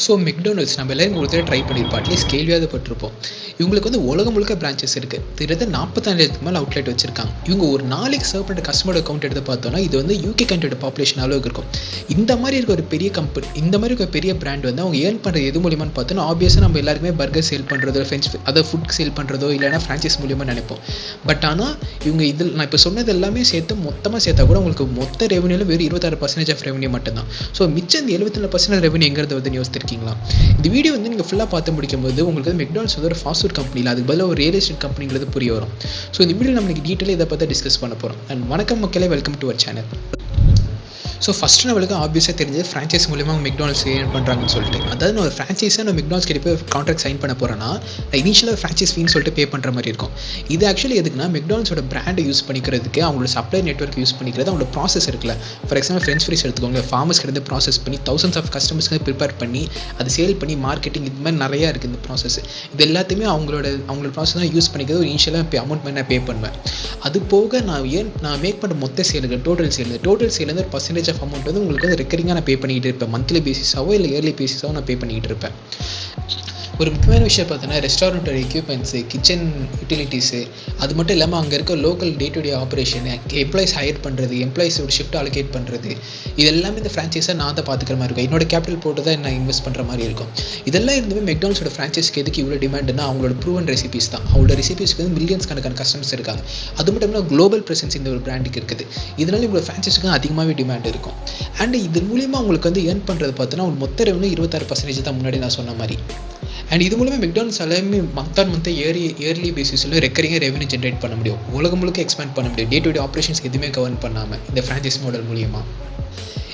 So McDonald's நம்ம எல்லாரும் ஒரு தடவை ட்ரை பண்ணியிருப்போம், அட்லீஸ்ட் கேள்வியாவது பட்டிருப்போம். இவங்களுக்கு வந்து உலகம் முழுக்க பிரான்ச்சஸ் இருக்குது. கிட்டத்தட்ட 45,000க்கு மேலே அவுட்லெட் வச்சிருக்காங்க. இவங்க ஒரு நாளைக்கு சர்வ் பண்ணுற கஸ்டமரோட கவுண்ட் எடுத்து பார்த்தோன்னா இது வந்து யூகே கண்ட்ரியோட பாப்புலேஷன் அளவுக்கு இருக்கும். இந்த மாதிரி இருக்க ஒரு பெரிய கம்பெனி, இந்த மாதிரி இருக்க பெரிய பிராண்ட் வந்து அவங்க ஏர்ன் பண்ணுறது எது மூலியமான்னு பார்த்தோன்னா ஆப்வியஸாக நம்ம எல்லாருமே பர்கர் சேல் பண்ணுறதோ, அதை ஃபுட் சேல் பண்ணுறதோ இல்லைனா ஃப்ரான்ச்சைஸ் மூலியமாக நினைப்போம். பட் ஆனால் இவங்க இதில் நான் இப்போ சொன்னது எல்லாமே சேர்த்து மொத்தமாக சேர்த்தா கூட உங்களுக்கு மொத்த ரெவன்யூவில் வெறும் 26% ஆஃப் ரெவன்யூ மட்டும்தான். ஸோ மிச்சம் 74% ரெவன்யூ எங்கிறது வந்து யோசிச்சிருக்கீங்களா? இந்த வீடியோ வந்து நீங்கள் ஃபுல்லாக பார்த்து முடிக்கும்போது உங்களுக்கு வந்து மெக்டானல்ட்ஸ் வந்து ஒரு ஃபாஸ்ட் ஃபுட் கம்பெனியில் அதுக்கு பதிலாக ஒரு ரியல் எஸ்டேட் கம்பெனிங்கிறது புரிய வரும். ஸோ இந்த வீடியோ நம்ம டீட்டெயிலாக இதை பற்றி டிஸ்கஸ் பண்ண போகிறோம். அண்ட் வணக்கம் மக்களே, welcome to our channel. So first நம்மளுக்கு ஆப்வியஸாக தெரிஞ்சது ஃப்ரான்ச்சைஸ் மூலிமா மெக்டானல்ட்ஸ் ஏர்ன் பண்ணுறாங்கன்னு சொல்லிட்டு. அதாவது நான் ஒரு ஃப்ரான்ச்சைஸாக நான் மெக்டானல்ட்ஸ் கிட்ட போய் கான்ட்ராக்ட் சைன் பண்ண போகிறேன்னா நான் இனிஷியலாக ஃப்ரான்ச்சைஸ் ஃபீன்னு சொல்லிட்டு பே பண்ணுற மாதிரி இருக்கும். இது ஆக்சுவலி எதுக்குன்னா மெக்டானல்ட்ஸோட பிராண்டை யூஸ் பண்ணிக்கிறதுக்கு, அவங்களோட சப்ளை நெட்வொர்க் யூஸ் பண்ணிக்கிறது, அவங்களோட ப்ராசஸ் இருக்குல்ல. ஃபார் எக்ஸாம்பிள் ஃப்ரெஞ்ச் ஃப்ரைஸ் எடுத்துக்கோங்க, ஃபார்மர்ஸ் கிட்ட ப்ராசஸ் பண்ணி தௌசண்ட்ஸ் ஆஃப் கஸ்டமர்ஸ்க்கு ப்ரிப்பேர் பண்ணி அது சேல் பண்ணி மார்க்கெட்டிங், இது மாதிரி நிறையா இருக்குது இந்த ப்ராசஸ். இது எல்லாத்தையுமே அவங்களோட ப்ராசஸ் தான் யூஸ் பண்ணிக்கிறது. ஒரு இனிஷியலாக அமௌண்ட் நான் பே பண்ணுவேன். அது போக நான் மேக் பண்ணுற மொத்த சேலுக்கு டோட்டல் சேலேருந்து ஒரு பர்சன்டேஜ் ஆஃப் அமௌண்ட் வந்து உங்களுக்கு ரெக்கரிங்காக நான் பே பண்ணிக்கிட்டு இருப்பேன். மந்த்லி பேசிஸாவோ இல்லை இயர்லி பேசிஸாவோ நான் பே பண்ணிக்கிட்டு இருப்பேன். ஒரு முக்கியமான விஷயம் பார்த்தோன்னா ரெஸ்டாரண்ட்டோட எக்யூப்மெண்ட்ஸு, கிச்சன் யூட்டிலிட்டிஸு, அது மட்டும் இல்லாமல் அங்கே இருக்க local day to day operation, employees higher பண்ணுறது, எம்ப்ளாயிஸோட ஷிஃப்ட் அலோகேட் பண்ணுறது, இது எல்லாமே இந்த ஃப்ரான்ச்சைஸாக நான் தான் பார்த்துக்கிற மாதிரி இருக்கும். என்னோட கேபிட்டல் போட்டு தான் நான் இன்வெஸ்ட் பண்ணுற மாதிரி இருக்கும். இதெல்லாம் இருந்துமே மெக்டானல்ட்ஸோட ஃப்ரான்ச்சைஸ்க்கு எதுக்கு இவ்வளோ டிமாண்டுன்னா அவங்களோட ப்ரூவன் ரெசிபீஸ் தான். அவங்களோட ரெசிபீஸ்க்கு வந்து மில்லியன்ஸ் கணக்கான கஸ்டமர்ஸ் இருக்காங்க. அது மட்டும் இல்லாமல் குளோபல் ப்ரெசன்ஸ் இந்த ஒரு பிராண்டுக்கு இருக்குது. இதனால இவங்களோட ஃப்ரான்ச்சைஸுக்கு அதிகமாகவே டிமாண்ட் இருக்கும். அண்ட் இது மூலியமாக அவங்களுக்கு வந்து ஏர்ன் பண்ணுறது பார்த்தோன்னா அவங்க மொத்த ரெவன்யூ 26% தான் முன்னாடி நான் சொன்ன மாதிரி. அண்ட் இது மூலமாக மெக்டானல்ட்ஸ் எல்லாமே மந்த் ஆன் மந்த் இயர்லி பேசிஸில் ரெக்கரிங்காக ரெவன்யூ ஜென்ரேட் பண்ண முடியும். உலகம் முழுக்க எக்ஸ்பேண்ட் பண்ண முடியும். டே டு டே ஆப்ரேஷன்ஸ் எதுவுமே கவர் பண்ணாமல் இந்த ஃப்ரான்ச்சைஸ் மாடல் மூலியமாக.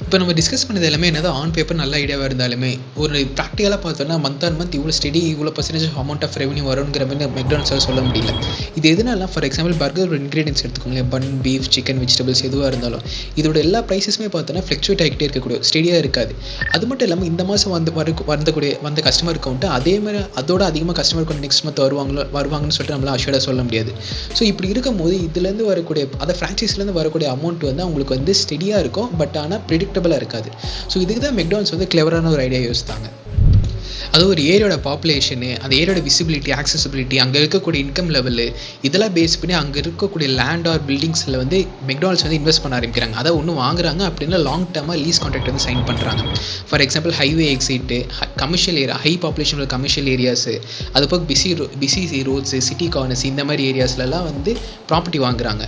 இப்போ நம்ம டிஸ்கஸ் பண்ணது எல்லாமே என்னது ஆன் பேப்பர் நல்ல ஐடியாவாக இருந்தாலுமே ஒரு ப்ராக்டிக்கலாக பார்த்தோன்னா மந்த் ஆன் மந்த் இவ்வளோ ஸ்டெடி இவ்வளோ percentage of amount of revenue வருங்கிற மாதிரி மெக்டானல்ட்ஸால் சொல்ல முடியல. இது எதுனால ஃபார் எக்ஸாம்பிள் பர்கர் இன்க்ரீடியன்ஸ் எடுத்துக்கோங்களேன், பன், பீஃப், சிக்கன், வெஜிடபிள்ஸ் எதுவாக இருந்தாலும் இதோட எல்லா ப்ரைஸஸுமே பார்த்தோன்னா ஃப்ளக்சுவேட் ஆகிட்டே இருக்கக்கூடிய ஸ்டெடியாக இருக்காது. அது மட்டும் இல்லாமல் இந்த மாதம் வந்த கஸ்டமர் கவுண்ட்டு அதே மாதிரி அதோட அதிகமாக கஸ்டமர் கவுண்ட் நெக்ஸ்ட் மந்த் வருவாங்கன்னு சொல்லிட்டு நம்மளால் அஷ்யூர்டாக சொல்ல முடியாது. ஸோ இப்படி இருக்கும் போது இதுலேருந்து வரக்கூடிய அதை ஃப்ரான்ச்சைஸ்லேருந்து வரக்கூடிய அமௌண்ட் வந்து அவங்களுக்கு வந்து ஸ்டெடியாக இருக்கும். பட் ஆனால் ப்ரெடிக்டபிளாக இருக்காது. ஸோ இதுக்கு தான் மெக்டானல்ட்ஸ் வந்து கிளவரான ஒரு ஐடியா யோசித்தாங்க. அது ஒரு ஏரியோட பாப்புலேஷனு, அந்த ஏரியோட விசிபிலிட்டி, ஆக்சசிபிலிட்டி, அங்கே இருக்கக்கூடிய இன்கம் லெவலு, இதெல்லாம் பேஸ் பண்ணி அங்கே இருக்கக்கூடிய லேண்ட் ஆர் பில்டிங்ஸில் வந்து மெக்டானல்ட்ஸ் வந்து இன்வெஸ்ட் பண்ண ஆரம்பிக்கிறாங்க. அதை ஒன்று வாங்குறாங்க அப்படின்னா லாங் டேர்மாக லீஸ் கான்ட்ராக்ட் வந்து சைன் பண்ணுறாங்க. For example highway exit, commercial area, high population உள்ள கமர்ஷியல் ஏரியாஸு, அது போக பிஸி ரோட்ஸு, சிட்டி கார்னர்ஸ், இந்த மாதிரி ஏரியாஸ்லலாம் வந்து ப்ராப்பர்ட்டி வாங்குறாங்க.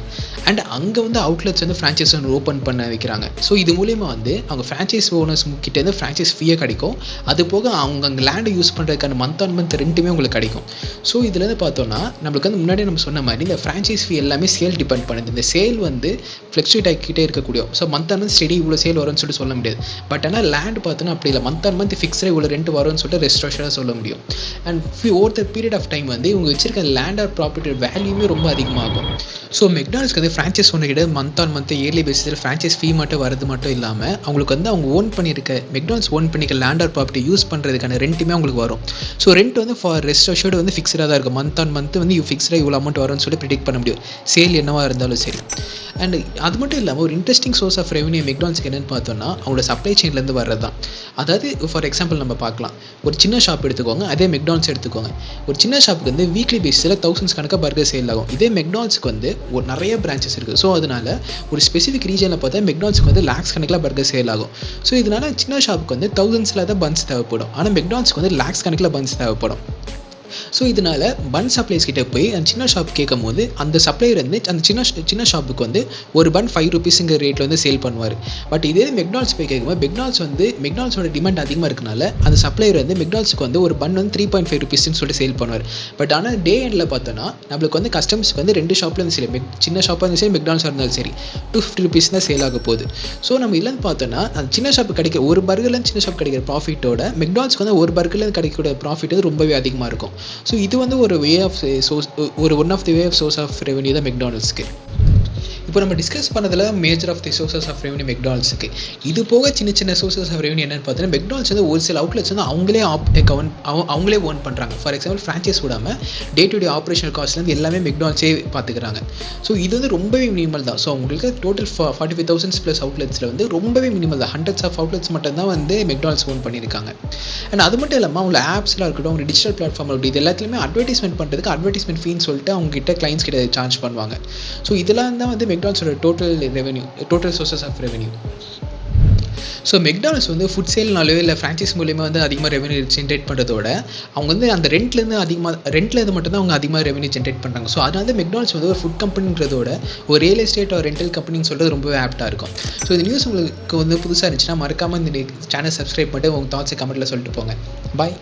அண்ட் அங்கே வந்து அவுட்லெட்ஸ் வந்து ஃப்ரான்ச்சைஸ் வந்து ஓப்பன் பண்ண வைக்கிறாங்க. ஸோ இது மூலிமா வந்து அவங்க ஃப்ரான்ச்சைஸ் ஓனர்ஸ் கிட்டேருந்து ஃப்ரான்ச்சைஸ் ஃபீயாக கிடைக்கும். அது போக அவங்க அங்கே லேண்டை யூஸ் பண்ணுறதுக்கான மந்த் ஆன் மந்த் ரெண்டுமே உங்களுக்கு கிடைக்கும். ஸோ இதுலேருந்து பார்த்தோன்னா நம்மளுக்கு வந்து முன்னாடி நம்ம சொன்ன மாதிரி இந்த ஃப்ரான்ச்சைஸ் ஃபீ எல்லாமே சேல் டிபெண்ட் பண்ணுது. இந்த சேல் வந்து ஃப்ளக்சுவேட் ஆகிக்கிட்டே இருக்கக்கூடிய, so month on month steady இவ்வளோ சேல் வரும்னு சொல்லிட்டு சொல்ல முடியாது. பட் ஆனால் லேண்ட் பார்த்தோன்னா அப்படி இல்லை, மந்த் ஆன் மந்த் ஃபிக்ஸ்டாக இவ்வளோ ரெண்ட் வரும்னு சொல்லிட்டு ரெஸ்ட்ரக்ஷனாக சொல்ல முடியும். And over the period of time வந்து இவங்க வச்சிருக்க லேண்ட் ஆர் ப்ராப்பர்ட்டி வேல்யூமே ரொம்ப அதிகமாகும். ஸோ மெக்டானல்ட்ஸ்க்கு வந்து ஃப்ரான்ச்சைஸ் ஓனர்கிட்ட மந்த் ஆன் மந்த் இயர்லி பேசிஸில் ஃப்ரான்ச்சைஸ் ஃபீ மட்டும் வரது மட்டும் இல்லாமல் அவங்களுக்கு வந்து அவங்க மெக்டானல்ட்ஸ் ஓன் பண்ணிக்க லேண்ட் ஆர் ப்ராப்பர்ட்டி யூஸ் பண்ணுறதுக்கான ரெண்ட்டுமே அவங்களுக்கு வரும். ஸோ ரெண்ட் வந்து ஃபார் ரெஸ்ட் அஷ்யூர்டு வந்து ஃபிக்ஸ்டாக தான் இருக்கும். மந்த் ஆன் மந்த் வந்து ஃபிக்ஸ்டாக இவ்வளோ அமௌண்ட் வரும்னு சொல்லி ப்ரிடிக்ட் பண்ண முடியும், சேல் என்னவா இருந்தாலும் சரி. அண்ட் அது மட்டும் இல்லாமல் ஒரு இன்ட்ரெஸ்டிங் சோர்ஸ் ஆஃப் ரெவன்யூ மெக்டானல்ட்ஸ்க்கு என்னென்னு பார்த்தோன்னா அவங்களோட சப்ளை செயின்லேருந்து வர்றது தான். அதாவது ஃபார் எக்ஸாம்பிள் நம்ம பார்க்கலாம், ஒரு சின்ன ஷாப் எடுத்துக்கோங்க, அதே மெக்டானல்ட்ஸ் எடுத்துக்கோங்க. ஒரு சின்ன ஷாப்புக்கு வந்து வீக்லி பேஸில் தௌசண்ட்ஸ் கணக்காக பர்கர் சேல் ஆகும். இதே மெக்டானல்ட்ஸ்க்கு வந்து ஒரு நிறைய பிரான்ச்சஸ் இருக்குது. ஸோ அதனால் ஒரு ஸ்பெசிஃபிக் ரீஜனில் பார்த்தா மெக்டானல்ட்ஸ்க்கு வந்து லேக்ஸ் கணக்கில் பர்கர் சேல் ஆகும். ஸோ இதனால் சின்ன ஷாப்புக்கு வந்து தௌசண்ட்ஸில் தான் பன்ஸ் தேவைப்படும். ஆனால் மெக்டானல்ட்ஸ்க்கு வந்து லேக்ஸ் கணக்கில் பன்ஸ் தேவைப்படும். ஸோ இதனால் பன் சப்ளைஸ் கிட்டே போய் அந்த சின்ன ஷாப் கேட்கும் போது அந்த சப்ளையர் வந்து அந்த சின்ன ஷாப்புக்கு வந்து ஒரு பன் 5 rupeesங்கிற ரேட்டில் வந்து சேல் பண்ணுவார். பட் இதே மெக்டானல்ட்ஸ் போய் கேட்கும்போது மெக்டானல்ட்ஸோட டிமாண்ட் அதிகமாக இருக்கனால அந்த சப்ளையர் வந்து மெக்டானல்ட்ஸ்க்கு வந்து ஒரு பன் வந்து 3.5 rupeesன்னு சொல்லிட்டு சேல் பண்ணுவார். பட் ஆனால் டே எண்டில் பார்த்தோன்னா நம்மளுக்கு வந்து கஸ்டமர்ஸ்க்கு வந்து 2 ஷாப்பில் இருந்து சரி, சின்ன ஷாப்பாக இருந்தாலும் சரி, மெக்டானல்ட்ஸாக இருந்தாலும் சரி, 250 rupees தான் சேல் ஆக போகுது. ஸோ நம்ம இல்லைன்னு பார்த்தோன்னா அந்த சின்ன ஷாப்பு கிடைக்கிற ஒரு பர்கர்லேருந்து சின்ன ஷாப் கிடைக்கிற ப்ராஃபிட்டோட மெக்டானல்ட்ஸ்க்கு வந்து ஒரு பர்கர்லேருந்து கிடைக்கக்கூடிய ப்ராஃபிட் வந்து ரொம்பவே அதிகமாக இருக்கும். ஸோ இது வந்து ஒரு one of the way of source of revenue தான் மெக்டானல்ட்ஸ்க்கு. இப்போ நம்ம டிஸ்கஸ் பண்ணதில் major of the sources of revenue மெக்டானல்ட்ஸுக்கு. இது போக சின்ன சோர்சஸ் ஆஃப் ரெவன்யூ என்னென்னு பார்த்தீங்கன்னா மெக்டானல்ட்ஸ் வந்து ஒரு சில அவுட்லெட்ஸ் வந்து அவங்களே ஓன் பண்ணுறாங்க. ஃபார் எக்ஸாம்பிள் ஃப்ரான்ச்சைஸ் விடாமல் டே டு டே ஆப்ரேஷனல் காஸ்ட்லேருந்து எல்லாமே மெக்டானல்ட்ஸே பார்த்துக்கிறாங்க. ஸோ இது வந்து ரொம்பவே மினிமல் தான். ஸோ அவங்களுக்கு டோட்டல் 45,000+ அவுட்லெட்ஸில் வந்து ரொம்பவே மினிமல் தான். ஹண்ட்ரட்ஸ் ஆஃப் அவுட்லெட்ஸ் மட்டும் தான் வந்து மெக்டானல்ட்ஸ் ஓன் பண்ணியிருக்காங்க. அண்ட் அது மட்டும் இல்லாமல் அவங்க ஆப்ஸ்லாம் இருக்கட்டும், அவங்க டிஜிட்டல் பிளாட்ஃபார்ம் இருக்கட்டும், இது எல்லாத்துலேயுமே அட்வர்டைஸ்மெண்ட் பண்ணுறதுக்கு அட்வர்டைஸ்மெண்ட் ஃபீன்னு சொல்லிட்டு அவங்க கிட்ட கிளைண்ட்ஸ் கிட்ட சார்ஜ் பண்ணுவாங்க. ஸோ இதெல்லாம் தான் வந்து மெக்டானல்ட்ஸோட total sources of revenue. So McDonald's வந்து ஃபுட் சேல்னாலோ இல்லை ஃப்ரான்ச்சைஸ் மூலியமாக வந்து அதிகமாக ரெவென்யூ ஜென்ரேட் பண்ணுறதோட அவங்க வந்து அந்த ரெண்ட்லேருந்து மட்டும்தான் அவங்க அதிகமாக ரெவென்யூ ஜென்ரேட் பண்ணுறாங்க. ஸோ அதனால மெக்டானல்ட்ஸ் வந்து ஒரு ஃபுட் கம்பெனின்றதோட ஒரு ரியல் எஸ்டேட் ஒரு ரெண்டல் கம்பெனின்னு சொல்கிறது ரொம்பவே ஆப்டாக இருக்கும். ஸோ இந்த நியூஸ் உங்களுக்கு வந்து புதுசாக இருந்துச்சுன்னா மறக்காமல் இந்த சேனல் சப்ஸ்கிரைப் பண்ணிட்டு உங்கள் தாட்ஸை கமெண்ட்டில் சொல்லிட்டு போங்க. பாய்.